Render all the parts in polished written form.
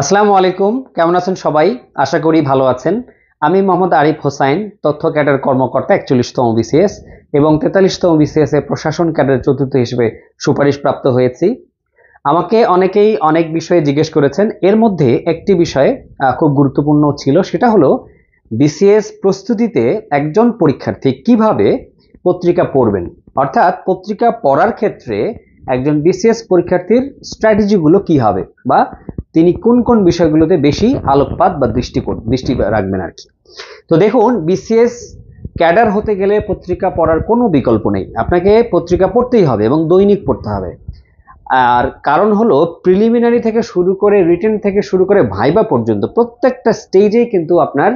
আসসালামু আলাইকুম, কেমন আছেন সবাই? আশা করি ভালো আছেন। আমি মোহাম্মদ আরিফ হোসাইন, তথ্য ক্যাডার কর্মকর্তা 41তম বিসিএস এবং 43তম বিসিএস এ প্রশাসন ক্যাডার চতুর্থ হিসেবে সুপারিশ প্রাপ্ত হয়েছি। আমাকে অনেকেই অনেক বিষয়ে জিজ্ঞেস করেছেন। এর মধ্যে একটি বিষয় খুব গুরুত্বপূর্ণ ছিল, সেটা হলো বিসিএস প্রস্তুতিতে একজন পরীক্ষার্থী কিভাবে পত্রিকা পড়বেন, অর্থাৎ পত্রিকা পড়ার ক্ষেত্রে একজন বিসিএস পরীক্ষার্থীর স্ট্র্যাটেজিগুলো কি হবে, বা তিনি কোন কোন বিষয়গুলোতে বেশি আলোকপাত বা দৃষ্টি রাখবেন আর কি। তো দেখুন, বিসিএস ক্যাডার হতে গেলে পত্রিকা পড়ার কোনো বিকল্প নেই, আপনাকে পত্রিকা পড়তেই হবে এবং দৈনিক পড়তে হবে। আর কারণ হলো, প্রিলিমিনারি থেকে শুরু করে রিটেন থেকে শুরু করে ভাইবা পর্যন্ত প্রত্যেকটা স্টেজেই কিন্তু আপনার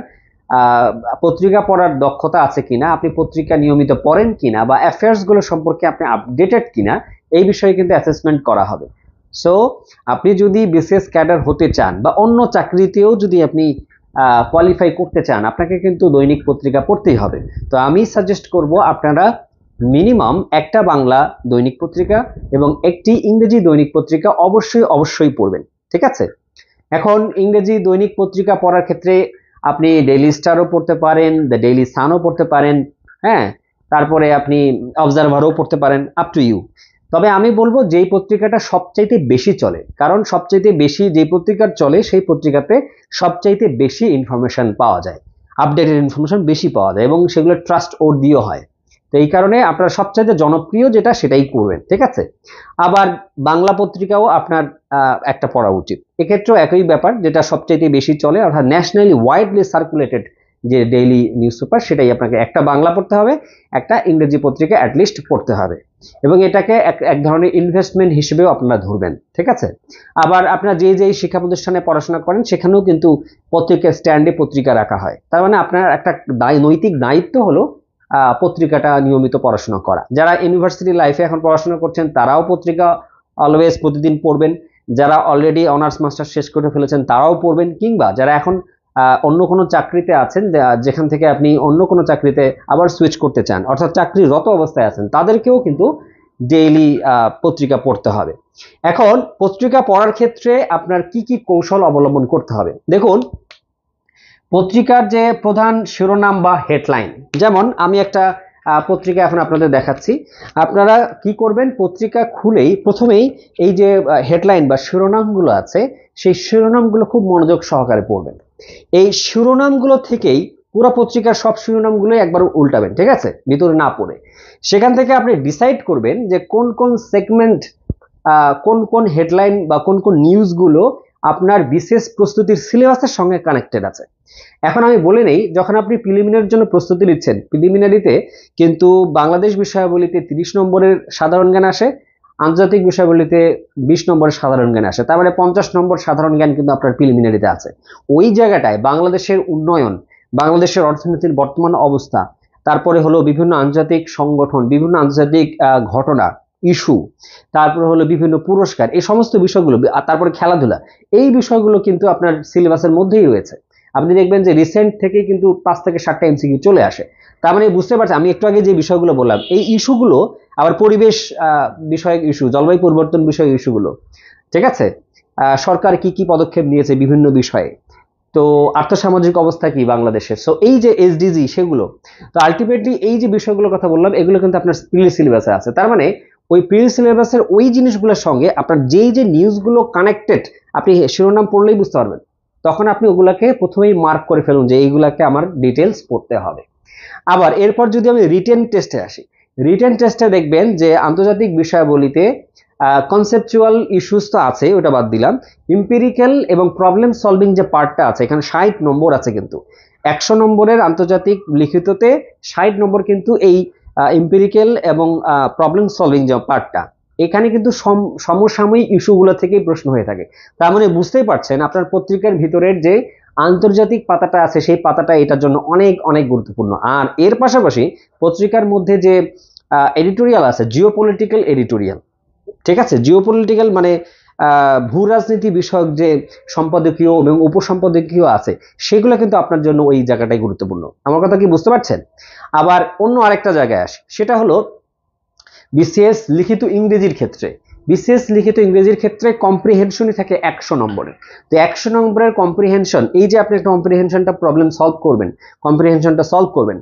পত্রিকা পড়ার দক্ষতা আছে কিনা, আপনি পত্রিকা নিয়মিত পড়েন কিনা, বা অ্যাফেয়ার্স গুলো সম্পর্কে আপনি আপডেটেড কিনা, এই বিষয়ে কিন্তু অ্যাসেসমেন্ট করা হবে। সো আপনি যদি বিসিএস ক্যাডার হতে চান বা অন্য চাকরিতেও যদি আপনি কোয়ালিফাই করতে চান, আপনাকে কিন্তু দৈনিক পত্রিকা পড়তেই হবে। তো আমি সাজেস্ট করব আপনারা মিনিমাম একটা বাংলা দৈনিক পত্রিকা এবং একটি ইংরেজি দৈনিক পত্রিকা অবশ্যই অবশ্যই পড়বেন। ঠিক আছে? এখন ইংরেজি দৈনিক পত্রিকা পড়ার ক্ষেত্রে আপনি ডেইলি স্টারও পড়তে পারেন, দ্য ডেইলি সানও পড়তে পারেন, হ্যাঁ, তারপরে আপনি অবজারভারও পড়তে পারেন, আপ টু ইউ। তবে আমি বলবো যেই পত্রিকাটা সবচাইতে বেশি চলে, কারণ সবচাইতে বেশি যে পত্রিকার চলে সেই পত্রিকাতে সবচাইতে বেশি ইনফরমেশন পাওয়া যায়, আপডেটেড ইনফরমেশন বেশি পাওয়া যায় এবং সেগুলো ট্রাস্ট ওর্দিও হয়। তো এই কারণে আপনারা সবচাইতে জনপ্রিয় যেটা সেটাই করবেন। ঠিক আছে? আবার বাংলা পত্রিকাও আপনার একটা পড়া উচিত। এক্ষেত্রেও একই ব্যাপার, যেটা সবচাইতে বেশি চলে অর্থাৎ ন্যাশনালি ওয়াইডলি সার্কুলেটেড যে ডেইলি নিউজ পেপার, সেটাই আপনাকে একটা বাংলা পড়তে হবে, একটা ইংরেজি পত্রিকা অ্যাটলিস্ট পড়তে হবে, এবং এটাকে এক ধরনের ইনভেস্টমেন্ট হিসেবেও আপনারা ধরবেন। ঠিক আছে? আবার আপনারা যে শিক্ষা প্রতিষ্ঠানে পড়াশোনা করেন সেখানেও কিন্তু পত্রিকা স্ট্যান্ডে পত্রিকা রাখা হয়। তার মানে আপনার একটা নৈতিক দায়িত্ব হলো পত্রিকাটা নিয়মিত পড়াশোনা করা। যারা ইউনিভার্সিটি লাইফে এখন পড়াশোনা করছেন তারাও পত্রিকা অলওয়েজ প্রতিদিন পড়বেন, যারা অলরেডি অনার্স মাস্টার শেষ করে ফেলেছেন তারাও পড়বেন, কিংবা যারা এখন অন্য কোনো চাকরিতে আছেন, যেখান থেকে আপনি অন্য কোনো চাকরিতে আবার সুইচ করতে চান, অর্থাৎ চাকরিরত অবস্থায় আছেন, তাদেরকেও কিন্তু ডেইলি পত্রিকা পড়তে হবে। এখন পত্রিকা পড়ার ক্ষেত্রে আপনার কি কি কৌশল অবলম্বন করতে হবে দেখুন। পত্রিকার যে প্রধান শিরোনাম বা হেডলাইন, যেমন আমি একটা পত্রিকা এখন আপনাদের দেখাচ্ছি। আপনারা কি করবেন, পত্রিকা খুলেই প্রথমেই এই যে হেডলাইন বা শিরোনামগুলো আছে, সেই শিরোনামগুলো খুব মনোযোগ সহকারে পড়বেন। এই শিরোনামগুলো থেকেই পুরো পত্রিকার সব শিরোনামগুলো একবার উল্টাবেন, ঠিক আছে, ভিতরে না পড়ে। সেখান থেকে আপনি ডিসাইড করবেন যে কোন কোন সেগমেন্ট, কোন কোন হেডলাইন বা কোন কোন নিউজগুলো আপনার বিশেষ প্রস্তুতির সিলেবাসের সঙ্গে কানেক্টেড আছে। এখন আমি বলে নেই, যখন আপনি প্রিলিমিনারির জন্য প্রস্তুতি নিচ্ছেন, প্রিলিমিনারিতে কিন্তু বাংলাদেশ বিষয়াবলীতে 30 নম্বরের সাধারণ জ্ঞান আসে, আন্তর্জাতিক বিষয়াবলীতে 20 নম্বরের সাধারণ জ্ঞান আসে, তার মানে 50 নম্বর সাধারণ জ্ঞান কিন্তু আপনার প্রিলিমিনারিতে আছে। ওই জায়গাটায় বাংলাদেশের উন্নয়ন, বাংলাদেশের অর্থনীতির বর্তমান অবস্থা, তারপরে হলো বিভিন্ন আন্তর্জাতিক সংগঠন, বিভিন্ন আন্তর্জাতিক ঘটনা, ইস্যু, তারপরে হলো বিভিন্ন পুরস্কার, এই সমস্ত বিষয়গুলো, তারপরে খেলাধুলা, এই বিষয়গুলো কিন্তু আপনার সিলেবাসের মধ্যেই রয়েছে। আপনি দেখবেন যে রিসেন্ট থেকে কিন্তু 5 থেকে 7টা এমসিকিউ চলে আসে। তার মানে বুঝতে পারছেন, আমি একটু আগে যে বিষয়গুলো বললাম, এই ইস্যুগুলো আবার পরিবেশ বিষয়ক ইস্যু, জলবায়ু পরিবর্তন বিষয়ক ইস্যুগুলো, ঠিক আছে, সরকার কি কি পদক্ষেপ নিয়েছে বিভিন্ন বিষয়ে, তো আর্থসামাজিক অবস্থা কি বাংলাদেশের, সো এই যে এসডিজি সেগুলো, তো আলটিমেটলি এই যে বিষয়গুলোর কথা বললাম, এগুলো কিন্তু আপনার প্রি সিলেবাসে আছে। তার মানে ওই প্রি সিলেবাসের ওই জিনিসগুলোর সঙ্গে আপনার যেই যে নিউজগুলো কানেক্টেড, আপনি শিরোনাম পড়লেই বুঝতে পারবেন। তখন আপনি ওগুলাকে প্রথমেই মার্ক করে ফেলুন যে এইগুলাকে আমার ডিটেলস পড়তে হবে। আবার এরপর যদি আমি রিটেন টেস্টে আসি, রিটেন টেস্টে দেখবেন যে আন্তর্জাতিক বিষয়াবলীতে কনসেপচুয়াল ইস্যুস তো আছে, ওটা বাদ দিলাম, ইম্পিরিক্যাল এবং প্রবলেম সলভিং যে পার্টটা আছে, এখানে 60 নম্বর আছে কিন্তু। 100 নম্বরের আন্তর্জাতিক লিখিততে 60 নম্বর কিন্তু এই ইম্পিরিক্যাল এবং প্রবলেম সলভিং যে পার্টটা, এখানে কিন্তু সমসাময়িক ইস্যুগুলো থেকেই প্রশ্ন হয়ে থাকে। তার মানে বুঝতেই পারছেন আপনার পত্রিকার ভিতরের যে আন্তর্জাতিক পাতাটা আছে, সেই পাতাটা এটার জন্য অনেক অনেক গুরুত্বপূর্ণ। আর এর পাশাপাশি পত্রিকার মধ্যে যে এডিটোরিয়াল আছে, জিওপলিটিক্যাল এডিটোরিয়াল, ঠিক আছে, জিওপলিটিক্যাল মানে ভূ রাজনীতি বিষয়ক যে সম্পাদকীয় এবং উপসম্পাদকীয় আছে, সেগুলো কিন্তু আপনার জন্য ওই জায়গাটাই গুরুত্বপূর্ণ। আমার কথা কি বুঝতে পারছেন? আবার অন্য আরেকটা জায়গায় আসি, সেটা হলো বিসিএস লিখিত ইংরেজির ক্ষেত্রে। বিসিএস লিখিত ইংরেজির ক্ষেত্রে কম্প্রিহেনশনই থাকে 100 নম্বরের। তো 100 নম্বরের কম্প্রিহেনশন, এই যে আপনি কম্প্রিহেনশনটা প্রবলেম সলভ করবেন, কম্প্রিহেনশনটা সলভ করবেন,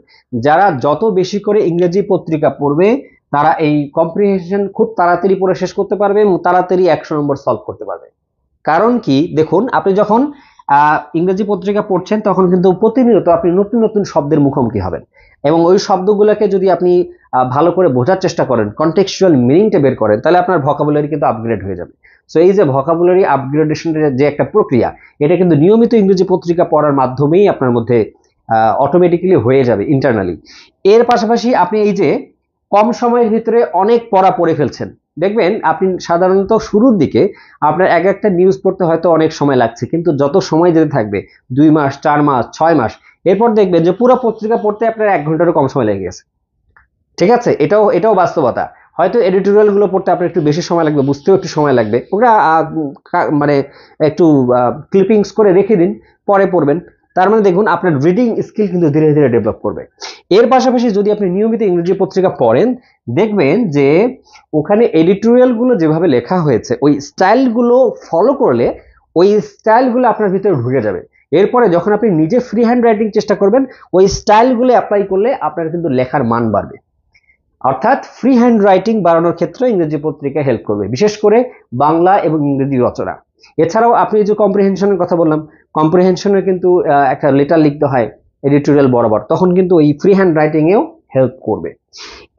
যারা যত বেশি করে ইংরেজি পত্রিকা পড়বে তারা এই কম্প্রিহেনশন খুব তাড়াতাড়ি পড়ে শেষ করতে পারবে এবং তাড়াতাড়ি 100 নম্বর সলভ করতে পারবে। কারণ কি, দেখুন আপনি যখন ইংরেজি পত্রিকা পড়ছেন তখন কিন্তু প্রতিনিয়ত আপনি নতুন নতুন শব্দের মুখোমুখি হবেন এবং ওই শব্দগুলোকে যদি আপনি ভালো করে বোঝার চেষ্টা করেন, কনটেক্সচুয়াল মিনিংটা বের করেন, তাহলে আপনার ভোকাবুলারি কিন্তু আপগ্রেড হয়ে যাবে। সো এই যে ভোকাবুলারি আপগ্রেডেশনের যে একটা প্রক্রিয়া, এটা কিন্তু নিয়মিত ইংরেজি পত্রিকা পড়ার মাধ্যমেই আপনার মধ্যে অটোমেটিক্যালি হয়ে যাবে ইন্টারনালি। এর পাশাপাশি আপনি এই যে কম সময়ের ভিতরে অনেক পড়া পড়ে ফেলছেন, দেখবেন আপনি সাধারণত শুরুর দিকে আপনার এক একটা নিউজ পড়তে হয়তো অনেক সময় লাগছে, কিন্তু যত সময় যেতে থাকবে 2 মাস 4 মাস 6 মাস, এরপর দেখবেন যে পুরো পত্রিকা পড়তে আপনার 1 ঘন্টারও কম সময় লেগে গেছে। ঠিক আছে, এটাও বাস্তবতা। হয়তো এডিটোরিয়াল গুলো পড়তে আপনার একটু বেশি সময় লাগবে, বুঝতেও একটু সময় লাগবে, ওটা মানে একটু ক্লিপিংস করে রেখে দিন, পরে পড়বেন। তার মানে দেখুন আপনার রিডিং স্কিল কিন্তু ধীরে ধীরে ডেভেলপ করবে। এর পাশাপাশি যদি আপনি নিয়মিত ইংরেজি পত্রিকা পড়েন, দেখবেন যে ওখানে এডিটোরিয়াল গুলো যেভাবে লেখা হয়েছে ওই স্টাইলগুলো ফলো করলে ওই স্টাইলগুলো আপনার ভিতরে ঢুকে যাবে। এরপরে যখন আপনি নিজে ফ্রি হ্যান্ড রাইটিং চেষ্টা করবেন, ওই স্টাইলগুলো অ্যাপ্লাই করলে আপনার কিন্তু লেখার মান বাড়বে। অর্থাৎ ফ্রি হ্যান্ড রাইটিং বাড়ানোর ক্ষেত্রে ইংরেজি পত্রিকা হেল্প করবে, বিশেষ করে বাংলা এবং ইংরেজি রচনা। এছাড়াও আপনি যে কম্প্রিহেনশনের কথা বললাম, কম্প্রিহেনশনের কিন্তু একটা লেটার লিখতে হয় এডিটোরিয়াল বরাবর, তখন কিন্তু এই ফ্রি হ্যান্ড রাইটিং এও হেল্প করবে।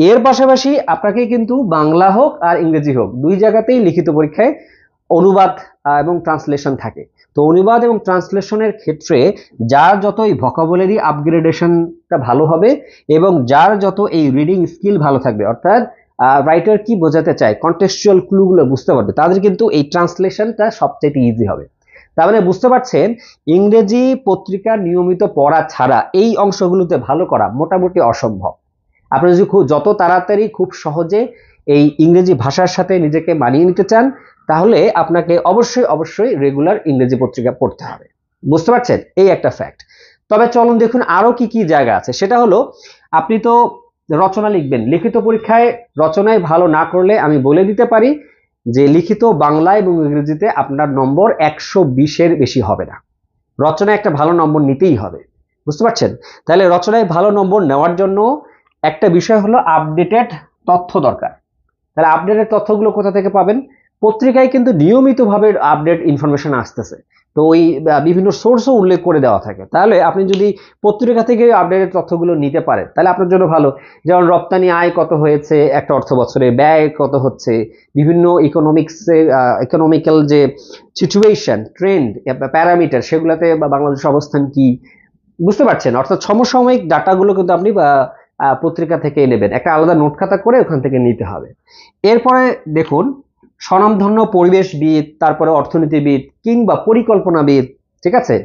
এর পাশাপাশি আপনাকে কিন্তু বাংলা হোক আর ইংরেজি হোক, দুই জায়গাতেই লিখিত পরীক্ষায় অনুবাদ এবং ট্রান্সলেশন থাকে। তো অনুবাদ এবং ট্রান্সলেশনের ক্ষেত্রে যার যত এই ভোকাবুলারি আপগ্রেডেশনটা ভালো হবে এবং যার যত এই রিডিং স্কিল ভালো থাকবে, অর্থাৎ রাইটার কি বোঝাতে চায় কন্টেক্সচুয়াল ক্লুগুলো বুঝতে পারবে, তাদের কিন্তু এই ট্রান্সলেশনটা সবচেয়ে ইজি হবে। তার মানে বুঝতে পারছেন, ইংরেজি পত্রিকা নিয়মিত পড়া ছাড়া এই অংশগুলোতে ভালো করা মোটামুটি অসম্ভব। আপনি যদি যত তাড়াতাড়ি খুব সহজে এই ইংরেজি ভাষার সাথে নিজেকে মানিয়ে নিতে চান, তাহলে আপনাকে অবশ্যই রেগুলার ইংরেজি পত্রিকা পড়তে হবে। বুঝতে পারছেন, এই একটা ফ্যাক্ট। তবে চলুন দেখুন আরো কি কি জায়গা আছে। সেটা হলো, আপনি তো রচনা লিখবেন, লিখিত পরীক্ষায় রচনায় ভালো না করলে আমি বলে দিতে পারি যে লিখিত বাংলা এবং ইংরেজিতে আপনার নম্বর 120-এর বেশি হবে না। রচনায় একটা ভালো নম্বর নিতেই হবে, বুঝতে পারছেন। তাহলে রচনায় ভালো নম্বর নেওয়ার জন্য একটা বিষয় হলো আপডেটেড তথ্য দরকার। তাহলে আপডেটেড তথ্যগুলো কোথা থেকে পাবেন? পত্রিকায় কিন্তু নিয়মিতভাবে আপডেট ইনফরমেশন আসতেছে, তো ওই বিভিন্ন সোর্সও উল্লেখ করে দেওয়া থাকে। তাহলে আপনি যদি পত্রিকা থেকে আপডেটেড তথ্যগুলো নিতে পারেন তাহলে আপনার জন্য ভালো। যেমন রপ্তানি আয় কত হয়েছে একটা অর্থ বছরে, ব্যয় কত হচ্ছে, বিভিন্ন ইকোনমিক্যাল যে সিচুয়েশন, ট্রেন্ড, প্যারামিটার, সেগুলোতে বাংলাদেশের অবস্থান কি, বুঝতে পারছেন। অর্থাৎ সমসাময়িক ডাটাগুলো কিন্তু আপনি পত্রিকা থেকে নেবেন, একটা আলাদা নোট খাতা করে ওখান থেকে নিতে হবে। এরপরে দেখুন, স্বনামধন্য পরিবেশবিদ, তারপরে অর্থনীতিবিদ কিংবা পরিকল্পনাবিদ, ঠিক আছে,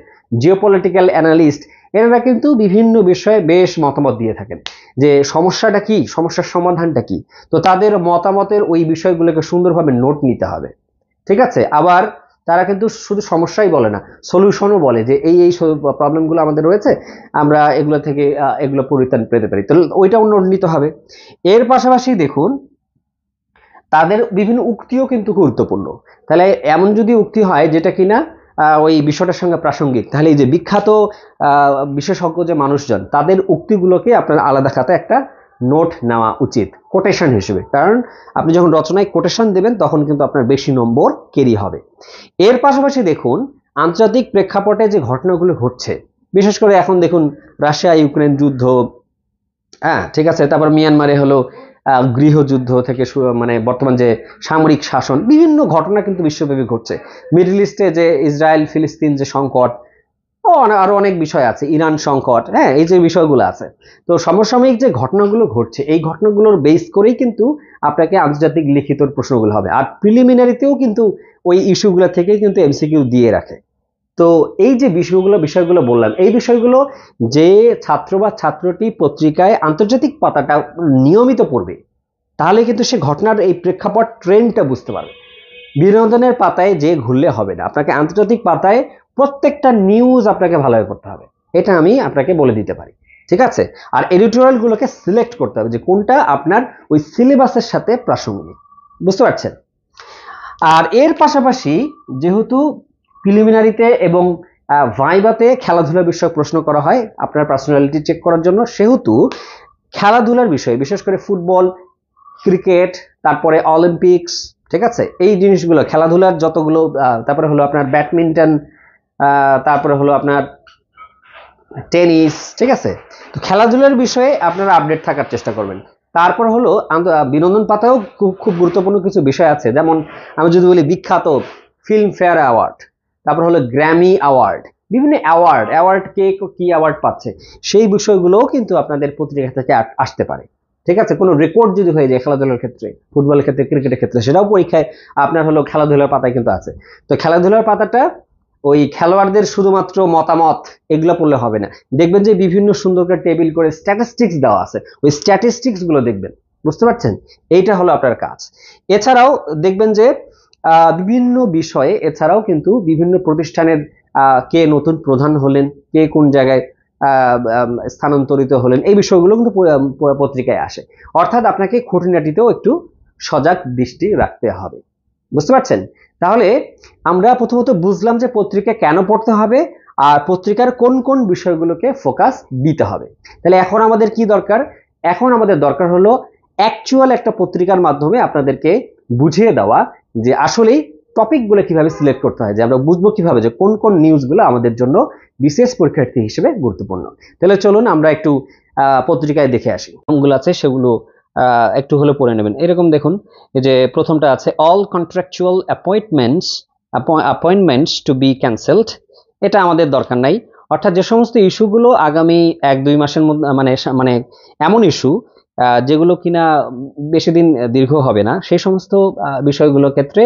জিওপলিটিক্যাল অ্যানালিস্ট, এনারা কিন্তু বিভিন্ন বিষয়ে বেশ মতামত দিয়ে থাকেন যে সমস্যাটা কি, সমস্যার সমাধানটা কি। তো তাদের মতামতের ওই বিষয়গুলোকে সুন্দরভাবে নোট নিতে হবে, ঠিক আছে। আবার তারা কিন্তু শুধু সমস্যাই বলে না, সলিউশনও বলে যে এই প্রবলেমগুলো আমাদের রয়েছে, আমরা এগুলো থেকে এগুলো পরিত্রাণ পেতে পারি, তো ওইটাও নোট নিতে হবে। এর পাশাপাশি দেখুন, তাদের বিভিন্ন উক্তিও কিন্তু গুরুত্বপূর্ণ। তাহলে এমন যদি উক্তি হয় যেটা কিনা ওই বিষয়টার সঙ্গে প্রাসঙ্গিক, তাহলে এই যে বিখ্যাত বিশেষজ্ঞ যে মানুষজন, তাদের উক্তিগুলোকে আপনার আলাদা খাতায় একটা নোট নেওয়া উচিত কোটেশন হিসেবে, কারণ আপনি যখন রচনায় কোটেশন দেবেন তখন কিন্তু আপনার বেশি নম্বর ক্যারি হবে। এর পাশাপাশি দেখুন, আন্তর্জাতিক প্রেক্ষাপটে যে ঘটনাগুলো ঘটছে, বিশেষ করে এখন দেখুন রাশিয়া ইউক্রেন যুদ্ধ, হ্যাঁ ঠিক আছে, তারপর মিয়ানমারে হলো গৃহযুদ্ধ থেকে মানে বর্তমান যে সামরিক শাসন, বিভিন্ন ঘটনা কিন্তু বিশ্বব্যাপী ঘটছে। মিডল ইস্টে যে ইসরায়েল ফিলিস্তিন যে সংকট, আরো অনেক বিষয় আছে, ইরান সংকট, হ্যাঁ এই যে বিষয়গুলো আছে। তো সমসাময়িক যে ঘটনাগুলো ঘটছে, এই ঘটনাগুলোর বেস করেই কিন্তু আপনাকে আন্তর্জাতিক লিখিত প্রশ্নগুলো হবে। আর প্রিলিমিনারিতেও কিন্তু ওই ইস্যুগুলো থেকেই কিন্তু এমসিকিউ দিয়ে রাখে। তো এই যে বিষয়গুলো বললাম, এই বিষয়গুলো যে ছাত্র বা ছাত্রটি পত্রিকায় আন্তর্জাতিক পাতাটা নিয়মিত পড়বে, তাহলে কিন্তু সে ঘটনার এই প্রেক্ষাপট ট্রেন্ডটা বুঝতে পারবে। বিনোদনের পাতায় যে ঘুরলে হবে না, আপনাকে আন্তর্জাতিক পাতায় প্রত্যেকটা নিউজ আপনাকে ভালোভাবে পড়তে হবে, এটা আমি আপনাকে বলে দিতে পারি, ঠিক আছে। আর এডিটোরিয়ালগুলোকে সিলেক্ট করতে হবে যে কোনটা আপনার ওই সিলেবাসের সাথে প্রাসঙ্গিক, বুঝতে পারছেন। আর এর পাশাপাশি যেহেতু প্রিলিমিনারিতে এবং ভাইভাতে খেলাধুলার বিষয়ে প্রশ্ন করা হয় আপনার পার্সোনালিটি চেক করার জন্য, সেহেতু খেলাধুলার বিষয়ে বিশেষ করে ফুটবল, ক্রিকেট, তারপরে অলিম্পিক্স, ঠিক আছে, এই জিনিসগুলো খেলাধুলার যতগুলো, তারপরে হলো আপনার ব্যাডমিন্টন, তারপরে হলো আপনার টেনিস, ঠিক আছে। তো খেলাধুলার বিষয়ে আপনারা আপডেট থাকার চেষ্টা করবেন। তারপর হলো বিনোদন পাতাও খুব গুরুত্বপূর্ণ কিছু বিষয় আছে, যেমন আমি যদি বলি বিখ্যাত ফিল্ম ফেয়ার অ্যাওয়ার্ড, তারপর হলো গ্র্যামি অ্যাওয়ার্ড, বিভিন্ন অ্যাওয়ার্ড কে কি অ্যাওয়ার্ড পাচ্ছে সেই বিষয়গুলোও কিন্তু আপনাদের পত্রিকা থেকে আসতে পারে, ঠিক আছে। কোনো রেকর্ড যদি হয়ে যায় খেলাধুলার ক্ষেত্রে, ফুটবলের ক্ষেত্রে, ক্রিকেটের ক্ষেত্রে, সেটাও পরীক্ষায় আপনার হলো খেলাধুলার পাতায় কিন্তু আছে। তো খেলাধুলার পাতাটা ওই খেলোয়াড়দের শুধুমাত্র মতামত এগুলো পড়লে হবে না, দেখবেন যে বিভিন্ন সুন্দর করে টেবিল করে স্ট্যাটিস্টিক্স দেওয়া আছে, ওই স্ট্যাটিস্টিক্স গুলো দেখবেন, বুঝতে পারছেন, এইটা হলো আপনার কাজ। এছাড়াও দেখবেন যে বিভিন্ন বিষয়ে এছাড়াও কিন্তু বিভিন্ন প্রতিষ্ঠানের কে নতুন প্রধান হলেন, কে কোন জায়গায় স্থানান্তরিত হলেন, এই বিষয়গুলো কিন্তু পত্রিকায় আসে। অর্থাৎ আপনাকে খুঁটিনাটিতেও একটু সজাগ দৃষ্টি রাখতে হবে, বুঝতে পারছেন। তাহলে আমরা প্রথমত বুঝলাম যে পত্রিকা কেন পড়তে হবে আর পত্রিকার কোন কোন বিষয়গুলোকে ফোকাস দিতে হবে। তাহলে এখন আমাদের কি দরকার? এখন আমাদের দরকার হলো অ্যাকচুয়াল একটা পত্রিকার মাধ্যমে আপনাদেরকে বুঝিয়ে দেওয়া যে আসলেই টপিকগুলো কিভাবে সিলেক্ট করতে হয়, যে আমরা বুঝবো কিভাবে যে কোন কোন নিউজগুলো আমাদের জন্য বিশেষ পরীক্ষার্থী হিসেবে গুরুত্বপূর্ণ। তাহলে চলুন আমরা একটু পত্রিকায় দেখে আসি কোনগুলো আছে, সেগুলো একটু হলে পড়ে নেবেন। এরকম দেখুন, এই যে প্রথমটা আছে all contractual appointments to be cancelled. এটা আমাদের দরকার নাই। অর্থাৎ যে সমস্ত ইস্যুগুলো আগামী 1-2 মাসের মধ্যে মানে এমন ইস্যু যেগুলো কিনা বেশি দিন দীর্ঘ হবে না, সেই সমস্ত বিষয়গুলোর ক্ষেত্রে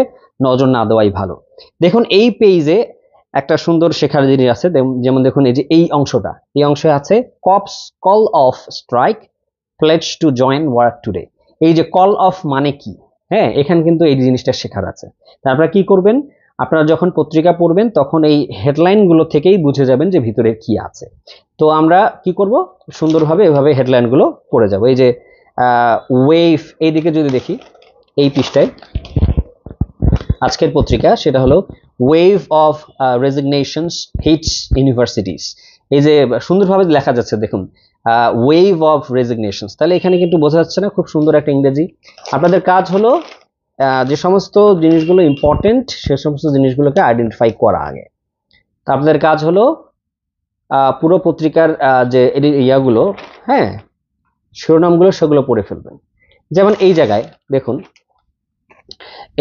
নজর না দেওয়াই ভালো। দেখুন এই পেজে একটা সুন্দর শেখার জিনিস আছে, যেমন দেখুন এই যে এই অংশটা, এই অংশে আছে cops call off strike pledge to join work today. এই যে কল অফ মানে কি, হ্যাঁ, এখানে কিন্তু এই জিনিসটা শেখার আছে। তারপরে কি করবেন, আপনারা যখন পত্রিকা পড়বেন তখন এই হেডলাইন গুলো থেকেই বুঝে যাবেন যে ভিতরে কি আছে। তো আমরা কি করব, সুন্দরভাবে এভাবে হেডলাইন গুলো পড়ে যাব। এই যে ওয়েভ, এইদিকে যদি দেখি এই পৃষ্ঠায় আজকের পত্রিকা, সেটা হলো ওয়েভ অফ রেজিগনেশনস হিটস ইউনিভার্সিটিস। এই যে সুন্দরভাবে লেখা যাচ্ছে দেখুন, ওয়েভ অফ রেজিগনেশনস, তাহলে এখানে কিন্তু বোঝা যাচ্ছে না, খুব সুন্দর একটা ইংরেজি। আপনাদের কাজ হলো যে সমস্ত জিনিসগুলো ইম্পর্টেন্ট সে সমস্ত জিনিসগুলোকে আইডেন্টিফাই করা আগে। তা আপনাদের কাজ হলো পুরো পত্রিকার যে ইয়াগুলো, হ্যাঁ, শিরোনামগুলো সেগুলো পড়ে ফেলবেন। যেমন এই জায়গায় দেখুন,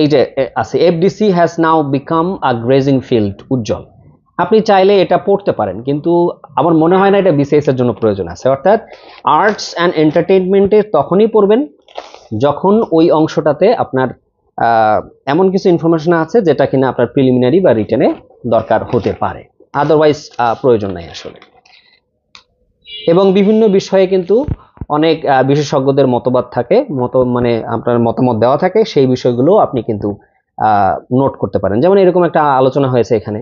এই যে আছে FDC has now become a grazing field উজ্জ্বল। আপনি চাইলে এটা পড়তে পারেন, কিন্তু আমার মনে হয় না এটা বিসিএস এর জন্য প্রয়োজন আছে। অর্থাৎ আর্টস অ্যান্ড এন্টারটেইনমেন্টে তখনই পড়বেন যখন ওই অংশটাতে আপনার এমন কিছু ইনফরমেশন আছে যেটা কিনা আপনার প্রিলিমিনারি বা রিটেনে দরকার হতে পারে, আদারওয়াইজ প্রয়োজন নাই আসলে। এবং বিভিন্ন বিষয়ে কিন্তু অনেক বিশেষজ্ঞদের মতবাদ থাকে, মানে আপনার মতামত দেওয়া থাকে, সেই বিষয়গুলো আপনি কিন্তু নোট করতে পারেন। যেমন এরকম একটা আলোচনা হয়েছে এখানে,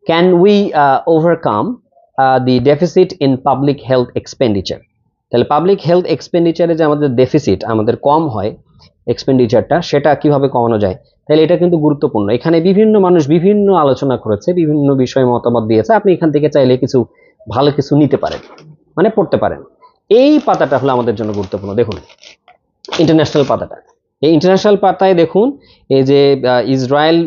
can we overcome the deficit in public health expenditure. তাহলে পাবলিক হেলথ এক্সপেন্ডিচারে যে আমাদের ডেফিসিট, আমাদের কম হয় এক্সপেন্ডিচারটা, সেটা কিভাবে কমানো যায়, তাহলে এটা কিন্তু গুরুত্বপূর্ণ। এখানে বিভিন্ন মানুষ বিভিন্ন আলোচনা করেছে, বিভিন্ন বিষয়ে মতামত দিয়েছে, আপনি এখান থেকে চাইলে কিছু ভালো কিছু নিতে পারেন, মানে পড়তে পারেন। এই পাতাটা হলো আমাদের জন্য গুরুত্বপূর্ণ। দেখুন ইন্টারন্যাশনাল পাতাটা, এই ইন্টারন্যাশনাল পাতায় দেখুন এই যে ইসরায়েল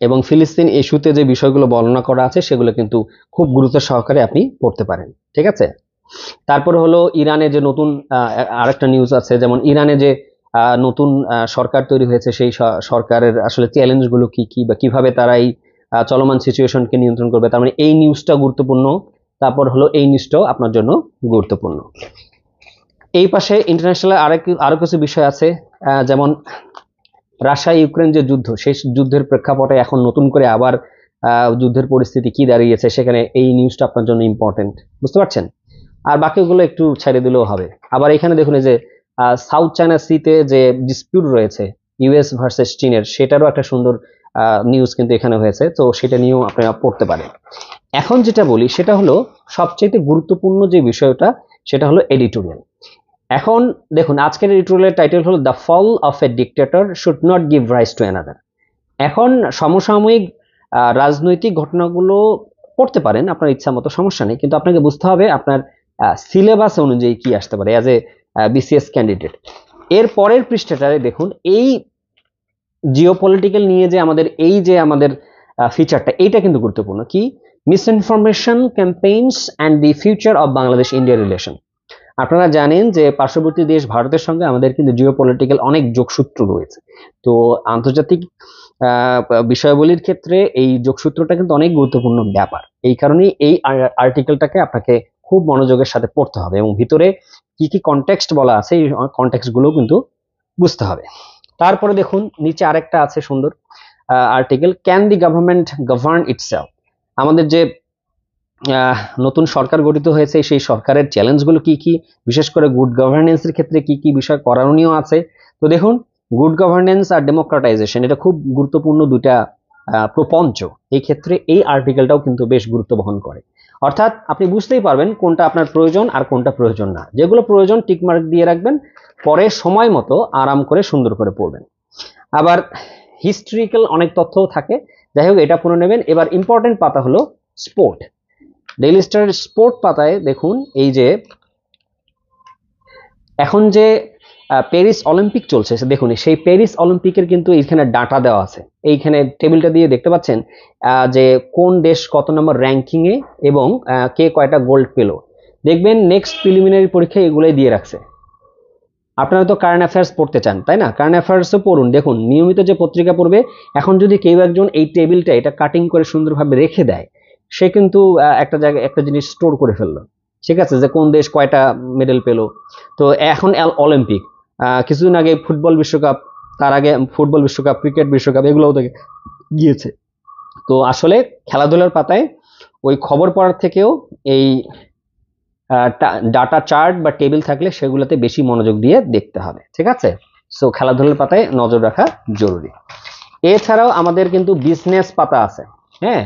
এবং ফিলিস্তিন ইস্যুতে যে বিষয়গুলো বর্ণনা করা আছে সেগুলো কিন্তু খুব গুরুত্ব সহকারে আপনি পড়তে পারেন, ঠিক আছে। তারপর হলো ইরানে যে নতুন আরেকটা নিউজ আছে, যেমন ইরানে যে নতুন সরকার তৈরি হয়েছে, সেই সরকারের আসলে চ্যালেঞ্জগুলো কি কি বা কিভাবে তারা এই চলমান সিচুয়েশনকে নিয়ন্ত্রণ করবে, তার মানে এই নিউজটা গুরুত্বপূর্ণ। তারপর হলো এই নিউজটাও আপনার জন্য গুরুত্বপূর্ণ। এই পাশে ইন্টারন্যাশনাল আরো কিছু বিষয় আছে, যেমন রাশিয়া ইউক্রেন যে যুদ্ধ, সেই যুদ্ধের প্রেক্ষাপটে এখন নতুন করে আবার যুদ্ধের পরিস্থিতি কি দাঁড়িয়েছে, সেখানে এই নিউজটা আপনার জন্য ইম্পর্টেন্ট, বুঝতে পারছেন। আর বাকিগুলো একটু ছেড়ে দিলেও হবে। আবার এখানে দেখুন এই যে সাউথ চায়না সিতে যে ডিসপিউট রয়েছে ইউএস ভার্সেস চীনের, সেটারও একটা সুন্দর নিউজ কিন্তু এখানে হয়েছে, তো সেটা নিয়েও আপনারা পড়তে পারেন। এখন যেটা বলি সেটা হলো সবচেয়ে গুরুত্বপূর্ণ যে বিষয়টা, সেটা হলো এডিটোরিয়াল। এখন দেখুন আজকের এডিটোরিয়ালের টাইটেল হলো the fall of a dictator should not give rise to another. এখন সমসাময়িক রাজনৈতিক ঘটনাগুলো পড়তে পারেন আপনার ইচ্ছা মতো, সমস্যা নেই, কিন্তু আপনাকে বুঝতে হবে আপনার সিলেবাস অনুযায়ী কি আসতে পারে অ্যাজ এ বিসিএস ক্যান্ডিডেট। এর পরের পৃষ্ঠাটায় দেখুন, এই জিওপলিটিক্যাল নিয়ে যে আমাদের ফিচারটা, এইটা কিন্তু গুরুত্বপূর্ণ। কি? Misinformation campaigns and the future of Bangladesh India relation. আপনারা জানেন যে পার্শ্ববর্তী দেশ ভারতের সঙ্গে আমাদের কিন্তু জিওপলিটিক্যাল অনেক যোগসূত্র রয়েছে। তো আন্তর্জাতিক বিষয়াবলীর ক্ষেত্রে এই যোগসূত্রটা কিন্তু অনেক গুরুত্বপূর্ণ ব্যাপার। এই কারণেই এই আর্টিকেলটাকে আপনাকে খুব মনোযোগের সাথে পড়তে হবে এবং ভিতরে কি কি কনটেক্সট বলা আছে এই কনটেক্সট গুলো কিন্তু বুঝতে হবে। তারপরে দেখুন নিচে আরেকটা আছে সুন্দর article, can the government govern itself. আমাদের যে নতুন সরকার গঠিত হয়েছে সেই সরকারের চ্যালেঞ্জগুলো কি কি, বিশেষ করে গুড গভর্নেন্সের ক্ষেত্রে কি কি বিষয় করণীয় আছে। তো দেখুন, গুড গভর্নেন্স আর ডেমোক্রেটাইজেশন, এটা খুব গুরুত্বপূর্ণ দুইটা প্রপঞ্চ। এই ক্ষেত্রে এই আর্টিকেলটাও কিন্তু বেশ গুরুত্ব বহন করে। অর্থাৎ আপনি বুঝতেই পারবেন কোনটা আপনার প্রয়োজন আর কোনটা প্রয়োজন না। যেগুলো প্রয়োজন টিকমার্ক দিয়ে রাখবেন, পরে সময় মতো আরাম করে সুন্দর করে পড়বেন। আবার হিস্ট্রিক্যাল অনেক তথ্যও থাকে, যাই হোক এটা পড়ে নেবেন। এবার ইম্পর্টেন্ট পাতা হলো স্পোর্ট। ডেইলি স্টারের স্পোর্ট পাতায় দেখুন, এই যে এখন যে প্যারিস অলিম্পিক চলছে, দেখুন সেই প্যারিস অলিম্পিকের কিন্তু এইখানে ডাটা দেওয়া আছে। এইখানে টেবিলটা দিয়ে দেখতে পাচ্ছেন যে কোন দেশ কত নম্বর র্যাঙ্কিং এ এবং কে কয়টা গোল্ড পেল। দেখবেন নেক্সট প্রিলিমিনারি পরীক্ষায় এগুলোই দিয়ে রাখছে। আপনারা তো কারেন্ট অ্যাফেয়ার্স পড়তে চান, তাই না? কারেন্ট অ্যাফেয়ার্সও পড়ুন। দেখুন নিয়মিত যে পত্রিকা পড়বে, এখন যদি কেউ একজন এই টেবিলটা এটা কাটিং করে সুন্দরভাবে রেখে দেয়, সে কিন্তু একটা জায়গায় একটা জিনিস স্টোর করে ফেললো, ঠিক আছে, যে কোন দেশ কয়টা মেডেল পেল। তো এখন অলিম্পিক, কিছুদিন আগে ফুটবল বিশ্বকাপ, তার আগে ফুটবল বিশ্বকাপ, ক্রিকেট বিশ্বকাপ, এগুলোও তো গিয়েছে। তো আসলে খেলাধুলার পাতায় ওই খবর পড়ার থেকেও এই ডাটা চার্ট বা টেবিল থাকলে সেগুলোতে বেশি মনোযোগ দিয়ে দেখতে হবে, ঠিক আছে? সো খেলাধুলার পাতায় নজর রাখা জরুরি। এছাড়াও আমাদের কিন্তু বিজনেস পাতা আছে। হ্যাঁ,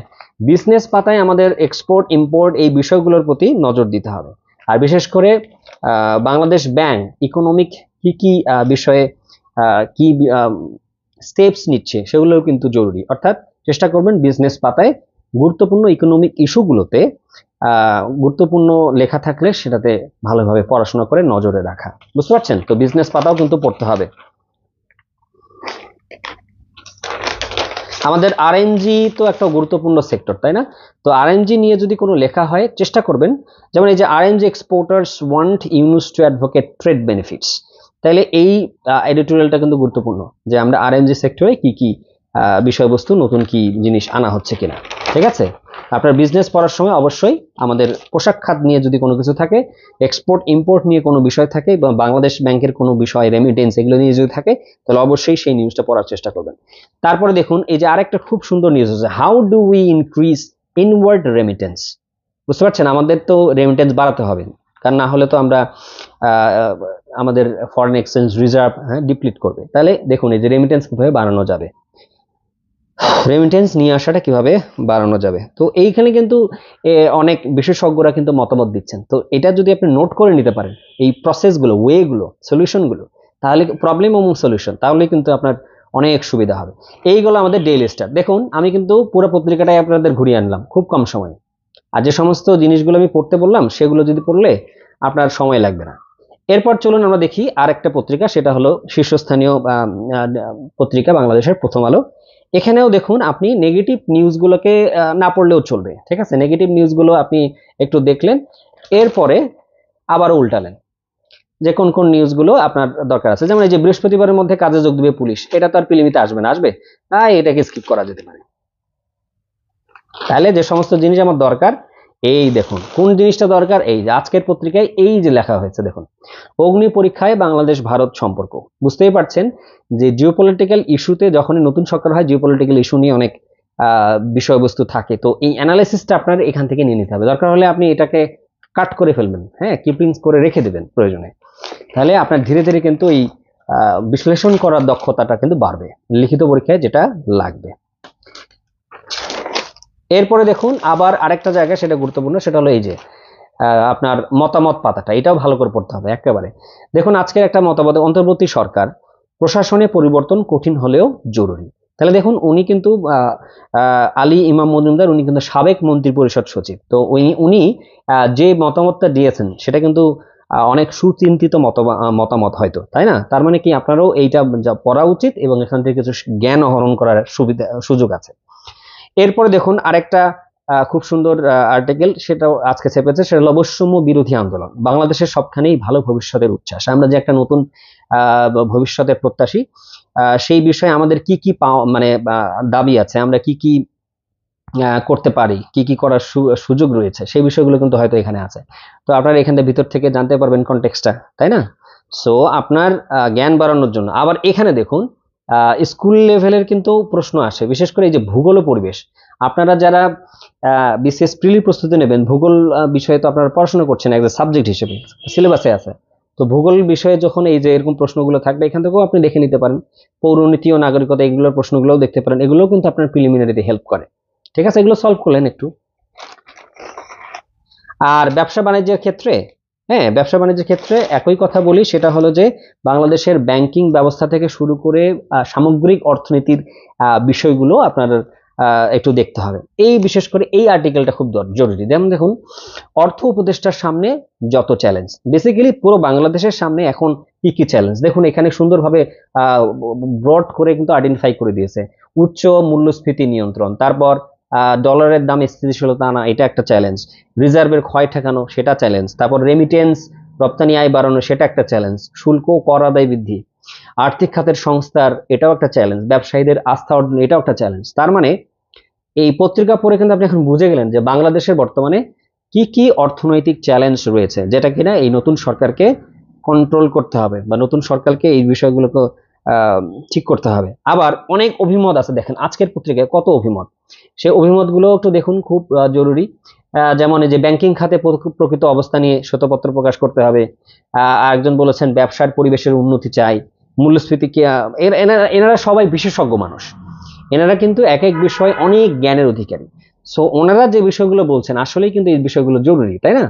বিজনেস পাতায় আমাদের এক্সপোর্ট ইম্পোর্ট এই বিষয়গুলোর প্রতি নজর দিতে হবে। আর বিশেষ করে বাংলাদেশ ব্যাংক ইকোনমিক কি কি বিষয়ে কি স্টেপস নিচ্ছে সেগুলোও কিন্তু জরুরি। অর্থাৎ চেষ্টা করবেন বিজনেস পাতায় গুরুত্বপূর্ণ ইকোনমিক ইস্যুগুলোতে গুরুত্বপূর্ণ লেখা থাকলে সেটাতে ভালোভাবে পড়াশোনা করে নজরে রাখা। বুঝতে পারছেন? তো বিজনেস পাতাও কিন্তু পড়তে হবে। আমাদের আরএনজি তো একটা গুরুত্বপূর্ণ সেক্টর, তাই না? তো আরএনজি নিয়ে যদি কোনো লেখা হয় চেষ্টা করবেন, যেমন এই যে RNG exporters want Yunus to advocate trade benefits. তাহলে এই এডিটোরিয়ালটা কিন্তু গুরুত্বপূর্ণ যে আমরা আরএনজি সেক্টরে কি কি বিষয়বস্তু, নতুন কি জিনিস আনা হচ্ছে কিনা, ঠিক আছে? আপনার বিজনেস পড়ার সময় অবশ্যই আমাদের পোশাক খাত নিয়ে যদি কোনো কিছু থাকে, এক্সপোর্ট ইম্পোর্ট নিয়ে কোনো বিষয় থাকে, বা বাংলাদেশ ব্যাংকের কোনো বিষয়, রেমিটেন্স, এগুলো নিয়ে যদি থাকে তাহলে অবশ্যই সেই নিউজটা পড়ার চেষ্টা করবেন। তারপরে দেখুন এই যে আরেকটা খুব সুন্দর নিউজ আছে, how do we increase inward remittance. বুঝতে পারছেন? আমাদের তো রেমিটেন্স বাড়াতে হবে, কারণ না হলে তো আমরা আমাদের ফরেন এক্সচেঞ্জ রিজার্ভ ডিপ্লিট করবে। তাহলে দেখুন এই যে রেমিটেন্স কিভাবে বাড়ানো যাবে, রেমিটেন্স নিয়ে আসাটা কিভাবে বাড়ানো যাবে। তো এইখানে কিন্তু অনেক বিশেষজ্ঞরা কিন্তু মতামত দিচ্ছেন। তো এটা যদি আপনি নোট করে নিতে পারেন, এই প্রসেসগুলো, ওয়েগুলো, সলিউশনগুলো, তাহলে প্রবলেম এবং সলিউশন, তাহলে কিন্তু আপনার অনেক সুবিধা হবে। এইগুলো আমাদের ডেইলি স্টার। দেখুন আমি কিন্তু পুরো পত্রিকাটাই আপনাদের ঘুরিয়ে আনলাম খুব কম সময়ে। আর যে সমস্ত জিনিসগুলো আমি পড়তে বললাম সেগুলো যদি পড়লে আপনার সময় লাগবে না। এরপর চলুন আমরা দেখি আরেকটা পত্রিকা, সেটা হলো শীর্ষস্থানীয় পত্রিকা বাংলাদেশের প্রথম আলো। এখানেও দেখুন আপনি নেগেটিভ নিউজগুলোকে না পড়লেও চলবে, ঠিক আছে? নেগেটিভ নিউজগুলো আপনি একটু দেখলেন, এরপরে আবার উল্টালেন যে কোন কোন নিউজগুলো আপনার দরকার আছে। যেমন এই যে বৃহস্পতিবারের মধ্যে কাজে যোগ দেবে পুলিশ, এটা তো আর প্রিলিমিতে আসবে না, আসবে এটাকে স্কিপ করা যেতে পারে। তাহলে যে সমস্ত জিনিস আমার দরকার, এই দেখুন কোন জিনিসটা দরকার, এই যে আজকের পত্রিকায় এই যে লেখা হয়েছে, দেখুন অগ্নি পরীক্ষায় বাংলাদেশ ভারত সম্পর্ক। বুঝতেই পারছেন যে জিওপলিটিক্যাল ইস্যুতে যখনই নতুন সরকার হয়, জিওপলিটিক্যাল ইস্যু নিয়ে অনেক বিষয়বস্তু থাকে। তো এই অ্যানালাইসিসটা আপনার এখান থেকে নিয়ে নিতে হবে। দরকার হলে আপনি এটাকে কাট করে ফেলবেন, হ্যাঁ, কিপিংস করে রেখে দেবেন প্রয়োজনে। তাহলে আপনার ধীরে ধীরে কিন্তু এই বিশ্লেষণ করার দক্ষতাটা কিন্তু বাড়বে লিখিত পরীক্ষায় যেটা লাগবে। এরপরে দেখুন আবার আরেকটা জায়গা, সেটা গুরুত্বপূর্ণ, সেটা হলো এই যে আপনার মতামত পাতাটা, এটাও ভালো করে পড়তে হবে একেবারে। দেখুন আজকের একটা মতামত, অন্তর্বর্তী সরকার প্রশাসনে পরিবর্তন কঠিন হলেও জরুরি। তাহলে দেখুন উনি কিন্তু আলী ইমাম মজুমদার, উনি কিন্তু সাবেক মন্ত্রী পরিষদ সচিব। তো উনি যে মতামতটা দিয়েছেন সেটা কিন্তু অনেক সুচিন্তিত মতামত হয়তো, তাই না? তার মানে কি আপনারাও এইটা পড়া উচিত এবং এখান থেকে কিছু জ্ঞান আহরণ করার সুযোগ আছে। এরপরে দেখুন আরেকটা খুব সুন্দর আর্টিকেল, সেটাও আজকে ছেপেছে, সেটা হলো বৈষম্য বিরোধী আন্দোলন, বাংলাদেশের সবখানেই ভালো ভবিষ্যতের উচ্ছ্বাস। আমরা যে একটা নতুন ভবিষ্যতের প্রত্যাশী, সেই বিষয়ে আমাদের কি কি মানে দাবি আছে, আমরা কি কি করতে পারি, কি কি করার সুযোগ রয়েছে, সেই বিষয়গুলো কিন্তু হয়তো এখানে আছে। তো আপনারা এখান থেকে ভিতর থেকে জানতে পারবেন কনটেক্সটটা, তাই না? সো আপনার জ্ঞান বাড়ানোর জন্য আবার এখানে দেখুন স্কুল লেভেলের কিন্তু প্রশ্ন আসে, বিশেষ করে এই যে ভূগোল ও পরিবেশ। আপনারা যারা বিসিএস প্রিলি প্রস্তুতি নেবেন, ভূগোল বিষয়ে তো আপনারা পড়াশোনা করছেন অ্যাজ এ সাবজেক্ট হিসেবে, সিলেবাসে আছে। তো ভূগোল বিষয়ে যখন এই যে এরকম প্রশ্নগুলো থাকবে, এখান থেকেও আপনি দেখে নিতে পারেন। পৌরনীতি ও নাগরিকতা, এগুলোর প্রশ্নগুলোও দেখতে পারেন, এগুলোও কিন্তু আপনার প্রিলিমিনারিতে হেল্প করে। ঠিক আছে, এগুলো সলভ করলেন একটু। আর ব্যবসা বাণিজ্যের ক্ষেত্রে, হ্যাঁ, ব্যবসা বাণিজ্যের ক্ষেত্রে একই কথা বলি, সেটা হলো যে বাংলাদেশের ব্যাংকিং ব্যবস্থা থেকে শুরু করে সামগ্রিক অর্থনীতির বিষয়গুলো আপনার একটু দেখতে হবে। এই বিশেষ করে এই আর্টিকেলটা খুব জরুরি। যেমন দেখুন, অর্থ উপদেষ্টার সামনে যত চ্যালেঞ্জ, বেসিক্যালি পুরো বাংলাদেশের সামনে এখন কি কি চ্যালেঞ্জ দেখুন, এখানে সুন্দরভাবে ব্রড করে কিন্তু আইডেন্টিফাই করে দিয়েছে। উচ্চ মূল্যস্ফীতি নিয়ন্ত্রণ, তারপর ডলারের দাম স্থিতিশীলতা আনা, এটা একটা চ্যালেঞ্জ। রিজার্ভের ক্ষয় ঠেকানো, সেটা চ্যালেঞ্জ। তারপর রেমিটেন্স, রপ্তানি আয় বাড়ানো, সেটা একটা চ্যালেঞ্জ। শুল্ক ও কর আদায় বৃদ্ধি, আর্থিক খাতের সংস্কার, এটাও একটা চ্যালেঞ্জ। ব্যবসায়ীদের আস্থা অর্জন, এটাও একটা চ্যালেঞ্জ। তার মানে এই পত্রিকা পড়ে কিন্তু আপনি এখন বুঝে গেলেন যে বাংলাদেশের বর্তমানে কি কি অর্থনৈতিক চ্যালেঞ্জ রয়েছে, যেটা কিনা এই নতুন সরকারকে কন্ট্রোল করতে হবে, বা নতুন সরকারকে এই বিষয়গুলোকে ঠিক করতে হবে। আবার অনেক অভিমত আছে, দেখেন আজকের পত্রিকায় কত অভিমত, সেই অভিমতগুলো একটু দেখুন, খুব জরুরি। যেমন এই যে ব্যাংকিং খাতে প্রকৃত অবস্থা নিয়ে শ্বেতপত্র প্রকাশ করতে হবে। আরেকজন বলেছেন ব্যবসার পরিবেশের উন্নতি চাই, মূল্যস্ফীতিকে এনারা সবাই বিশেষজ্ঞ মানুষ, এনারা কিন্তু এক এক বিষয় অনেক জ্ঞানের অধিকারী। সো ওনারা যে বিষয়গুলো বলছেন আসলেই কিন্তু এই বিষয়গুলো জরুরি, তাই না?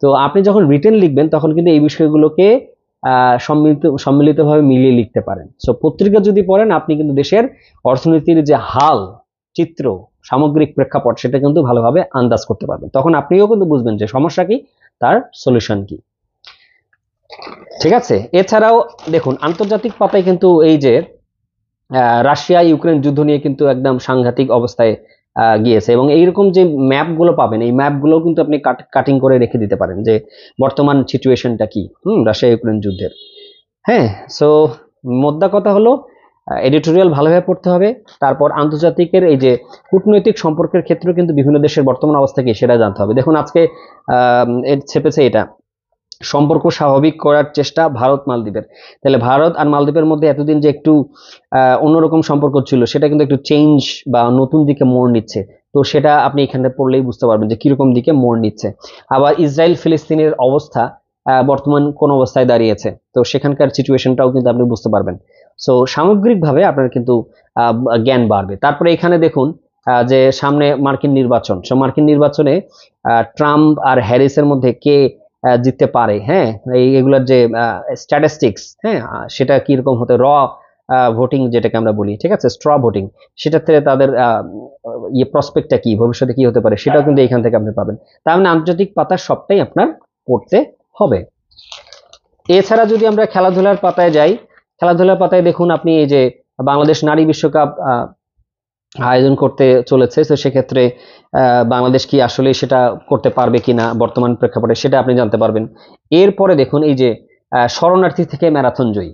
তো আপনি যখন রিটেন লিখবেন তখন কিন্তু এই বিষয়গুলোকে সম্মিলিতভাবে মিলিয়ে লিখতে পারেন। সো পত্রিকা যদি পড়েন, আপনি কিন্তু দেশের অর্থনীতির যে হাল, চিত্র, সামগ্রিক প্রেক্ষাপট, সেটা কিন্তু ভালোভাবে আন্দাজ করতে পারবেন। তখন আপনিও কিন্তু বুঝবেন যে সমস্যা কি, তার সলিউশন কি। ঠিক আছে, এছাড়াও দেখুন আন্তর্জাতিক পাতায় কিন্তু এই যে রাশিয়া ইউক্রেন যুদ্ধ নিয়ে কিন্তু একদম সাংঘাতিক অবস্থায় গিয়েছে, এবং এইরকম যে ম্যাপগুলো পাবেন, এই ম্যাপগুলো কিন্তু আপনি কাটিং করে রেখে দিতে পারেন যে বর্তমান সিচুয়েশনটা কি রাশিয়া ইউক্রেন যুদ্ধের। হ্যাঁ, সো মোদ্দা কথা হলো এডিটোরিয়াল ভালোভাবে পড়তে হবে। তারপর আন্তর্জাতিকের এই যে কূটনৈতিক সম্পর্কের ক্ষেত্রে কিন্তু বিভিন্ন দেশের বর্তমান অবস্থা কি সেটা জানতে হবে। দেখুন আজকে ছেপেছে এটা, সম্পর্ক স্বাভাবিক করার চেষ্টা ভারত মালদ্বীপের। তাহলে ভারত আর মালদ্বীপের মধ্যে এতদিন যে একটু অন্যরকম সম্পর্ক ছিল, সেটা কিন্তু একটু চেঞ্জ বা নতুন দিকে মোড় নিচ্ছে। তো সেটা আপনি এখানে পড়লেই বুঝতে পারবেন যে কিরকম দিকে মোড় নিচ্ছে। আবার ইসরায়েল ফিলিস্তিনের অবস্থা বর্তমান কোন অবস্থায় দাঁড়িয়েছে, তো সেখানকার সিচুয়েশনটাও কিন্তু আপনি বুঝতে পারবেন। সো সামগ্রিকভাবে আপনার কিন্তু জ্ঞান বাড়বে। তারপরে এখানে দেখুন যে সামনে মার্কিন নির্বাচন, সো মার্কিন নির্বাচনে ট্রাম্প আর হ্যারিসের মধ্যে কে জিততে পারে, হ্যাঁ, এগুলোর যে স্ট্যাটিস্টিক্স, হ্যাঁ, সেটা কিরকম হতে, ভোটিং যেটাকে আমরা বলি, ঠিক আছে, স্ট্র ভোটিং, সেটার থেকে তাদের প্রসপেক্টটা কি, ভবিষ্যতে কি হতে পারে, সেটাও কিন্তু এখান থেকে আপনি পাবেন। তার মানে আন্তর্জাতিক পাতার সবটাই আপনার পড়তে হবে। এছাড়া যদি আমরা খেলাধুলার পাতায় যাই, খেলাধুলার পাতায় দেখুন আপনি এই যে বাংলাদেশ নারী বিশ্বকাপ আয়োজন করতে চলেছে, তো সেক্ষেত্রে বাংলাদেশ কি আসলে সেটা করতে পারবে কিনা বর্তমান প্রেক্ষাপটে, সেটা আপনি জানতে পারবেন। এরপরে দেখুন এই যে শরণার্থী থেকে ম্যারাথন জয়ী,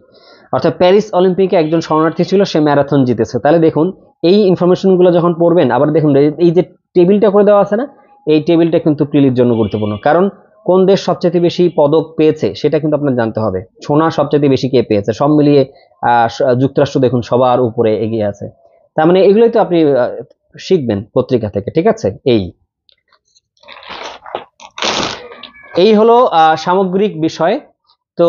অর্থাৎ প্যারিস অলিম্পিকে একজন শরণার্থী ছিল, সে ম্যারাথন জিতেছে। তাহলে দেখুন এই ইনফরমেশনগুলো যখন পড়বেন, আবার দেখুন এই যে টেবিলটা করে দেওয়া আছে না, এই টেবিলটা কিন্তু প্রিলির জন্য গুরুত্বপূর্ণ, কারণ কোন দেশ সবচেয়ে বেশি পদক পেয়েছে সেটা কিন্তু আপনার জানতে হবে। সোনা সবচেয়ে বেশি কে পেয়েছে, সব মিলিয়ে যুক্তরাষ্ট্র দেখুন সবার উপরে এগিয়ে আছে। তার মানে এগুলোই তো আপনি শিখবেন পত্রিকা থেকে। ঠিক আছে, এই হলো সামগ্রিক বিষয়। তো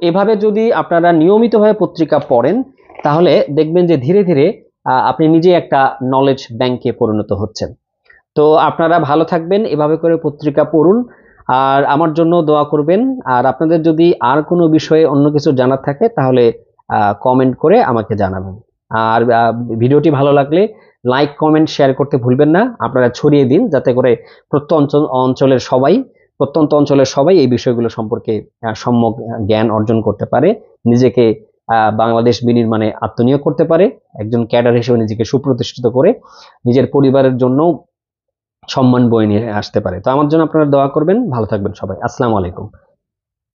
এভাবে যদি আপনারা নিয়মিতভাবে পত্রিকা পড়েন, তাহলে দেখবেন যে ধীরে ধীরে আপনি নিজে একটা নলেজ ব্যাংকে পরিণত হচ্ছেন। তো আপনারা ভালো থাকবেন, এভাবে করে পত্রিকা পড়ুন, আর আমার জন্য দোয়া করবেন। আর আপনাদের যদি আর কোনো বিষয়ে অন্য কিছু জানার থাকে তাহলে কমেন্ট করে আমাকে জানাবেন। আর ভিডিওটি ভালো লাগলে লাইক কমেন্ট শেয়ার করতে ভুলবেন না। আপনারা ছড়িয়ে দিন যাতে করে প্রত্যন্ত অঞ্চলের সবাই এই বিষয়গুলো সম্পর্কে সম্যক জ্ঞান অর্জন করতে পারে, নিজেকে বাংলাদেশ বিনির্মাণে আত্মনিয়োগ করতে পারে, একজন ক্যাডার হিসেবে নিজেকে সুপ্রতিষ্ঠিত করে নিজের পরিবারের জন্য সম্মান বয়ে নিয়ে আসতে পারে। তো আমার জন্য আপনারা দোয়া করবেন। ভালো থাকবেন সবাই। আসসালামু আলাইকুম।